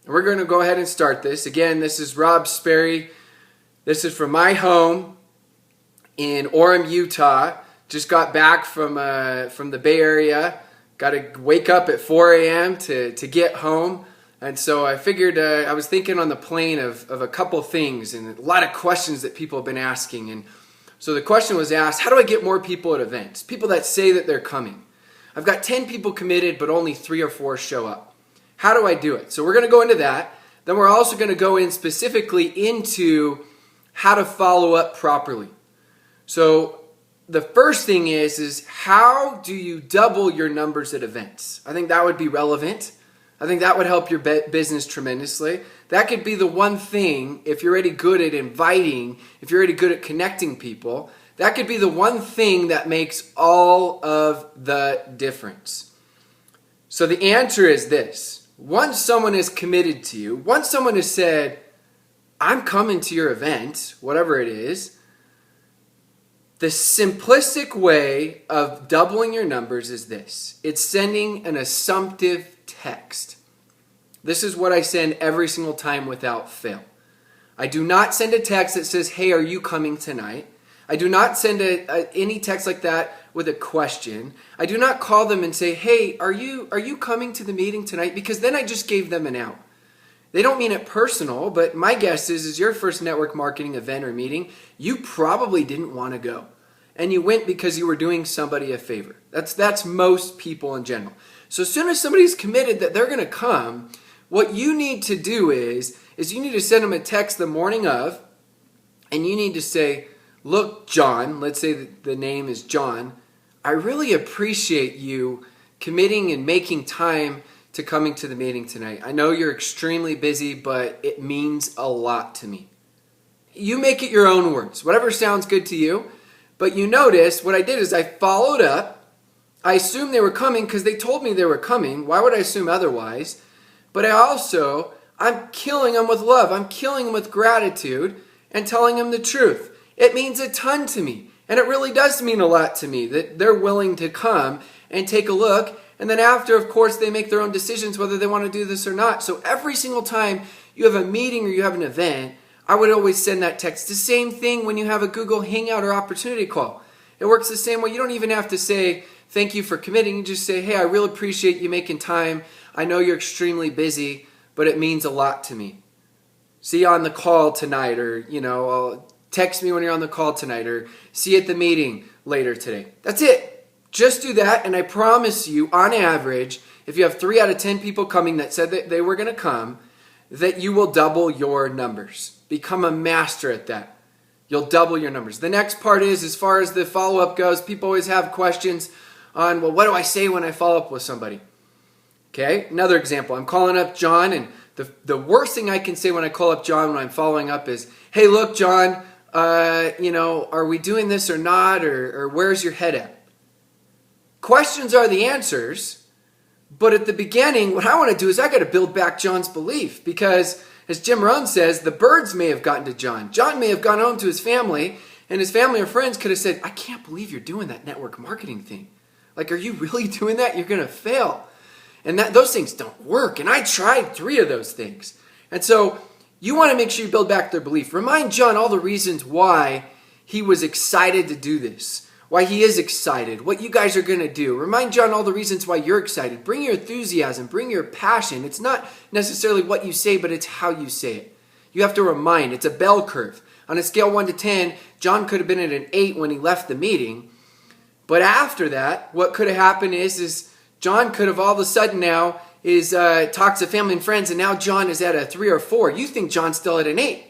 And we're going to go ahead and start this. Again, this is Rob Sperry. This is from my home in Orem, Utah. Just got back from the Bay Area. Got to wake up at 4 a.m. to get home. And so I figured, I was thinking on the plane of a couple things and a lot of questions that people have been asking. And so the question was asked, how do I get more people at events? People that say that they're coming. I've got 10 people committed, but only 3 or 4 show up. How do I do it? So we're going to go into that. Then we're also going to go in specifically into how to follow up properly. So the first thing is how do you double your numbers at events? I think that would be relevant. I think that would help your business tremendously. That could be the one thing, if you're already good at inviting, if you're already good at connecting people, that could be the one thing that makes all of the difference. So the answer is this. Once someone is committed to you, once someone has said, I'm coming to your event, whatever it is, the simplistic way of doubling your numbers is this. It's sending an assumptive text. This is what I send every single time without fail. I do not send a text that says, hey, are you coming tonight? I do not send any text like that with a question. I do not call them and say, hey, are you coming to the meeting tonight? Because then I just gave them an out. They don't mean it personal, but my guess is your first network marketing event or meeting, you probably didn't want to go. And you went because you were doing somebody a favor. That's most people in general. So as soon as somebody's committed that they're going to come, what you need to do is you need to send them a text the morning of, and you need to say, look, John, let's say the name is John, I really appreciate you committing and making time to coming to the meeting tonight. I know you're extremely busy, but it means a lot to me. You make it your own words, whatever sounds good to you. But you notice what I did is I followed up. I assumed they were coming because they told me they were coming. Why would I assume otherwise? But I'm killing them with love. I'm killing them with gratitude and telling them the truth. It means a ton to me. And it really does mean a lot to me that they're willing to come and take a look. And then after, of course, they make their own decisions whether they want to do this or not. So every single time you have a meeting or you have an event, I would always send that text. The same thing when you have a Google Hangout or opportunity call. It works the same way. You don't even have to say, thank you for committing. You just say, hey, I really appreciate you making time. I know you're extremely busy, but it means a lot to me. See you on the call tonight, or, text me when you're on the call tonight, or see you at the meeting later today. That's it. Just do that, and I promise you, on average, if you have 3 out of 10 people coming that said that they were going to come, that you will double your numbers. Become a master at that. You'll double your numbers. The next part is, as far as the follow-up goes, people always have questions on, well, what do I say when I follow up with somebody? Okay, another example. I'm calling up John, and the worst thing I can say when I call up John when I'm following up is, hey, look, John, are we doing this or not, or where's your head at? Questions are the answers, but at the beginning, what I want to do is I got to build back John's belief, because as Jim Rohn says, the birds may have gotten to John. John may have gone home to his family, and his family or friends could have said, I can't believe you're doing that network marketing thing. Like, are you really doing that? You're going to fail. And those things don't work. And I tried 3 of those things. And so you want to make sure you build back their belief. Remind John all the reasons why he was excited to do this, why he is excited, what you guys are going to do. Remind John all the reasons why you're excited. Bring your enthusiasm, bring your passion. It's not necessarily what you say, but it's how you say it. You have to remind. It's a bell curve. On a scale 1 to 10, John could have been at an 8 when he left the meeting. But after that, what could have happened is John could have all of a sudden now talks to family and friends, and now John is at a 3 or 4. You think John's still at an 8.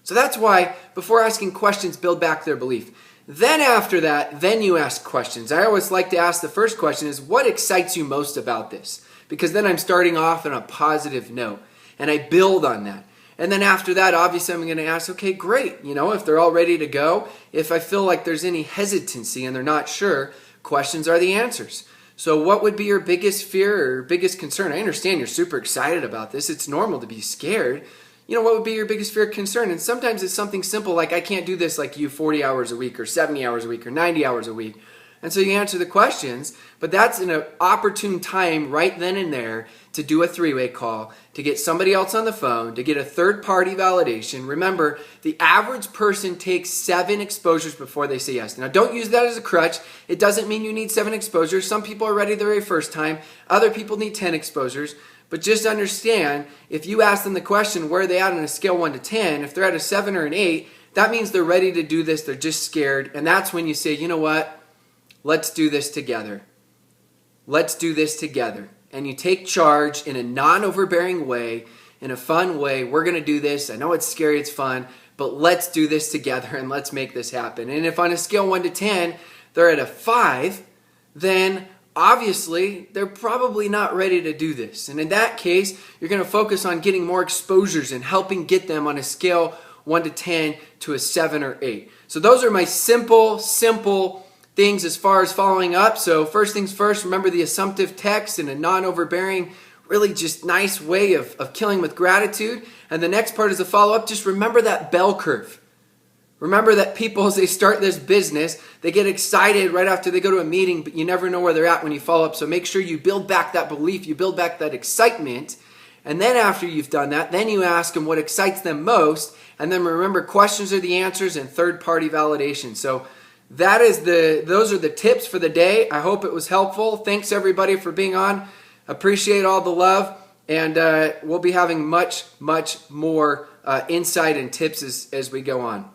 So that's why, before asking questions, build back their belief. Then after that, then you ask questions. I always like to ask the first question is, what excites you most about this? Because then I'm starting off on a positive note, and I build on that. And then after that, obviously, I'm going to ask, okay, great. If they're all ready to go, if I feel like there's any hesitancy and they're not sure, questions are the answers. So what would be your biggest fear or biggest concern? I understand you're super excited about this. It's normal to be scared. What would be your biggest fear or concern? And sometimes it's something simple like, I can't do this like you 40 hours a week or 70 hours a week or 90 hours a week. And so you answer the questions, but that's an opportune time right then and there to do a three-way call, to get somebody else on the phone, to get a third-party validation. Remember, the average person takes 7 exposures before they say yes. Now, don't use that as a crutch. It doesn't mean you need 7 exposures. Some people are ready the very first time. Other people need 10 exposures. But just understand, if you ask them the question, where are they at on a scale 1 to 10, if they're at a 7 or an 8, that means they're ready to do this. They're just scared. And that's when you say, you know what? Let's do this together. Let's do this together. And you take charge in a non-overbearing way, in a fun way. We're going to do this. I know it's scary, it's fun, but let's do this together and let's make this happen. And if on a scale 1 to 10, they're at a 5, then obviously they're probably not ready to do this. And in that case, you're going to focus on getting more exposures and helping get them on a scale 1 to 10 to a 7 or 8. So those are my simple things as far as following up. So first things first, remember the assumptive text in a non-overbearing, really just nice way of killing with gratitude. And the next part is the follow-up. Just remember that bell curve. Remember that people, as they start this business, they get excited right after they go to a meeting, but you never know where they're at when you follow up. So make sure you build back that belief, you build back that excitement. And then after you've done that, then you ask them what excites them most. And then remember, questions are the answers and third-party validation. So those are the tips for the day. I hope it was helpful. Thanks everybody for being on. Appreciate all the love, and we'll be having much more insight and tips as we go on.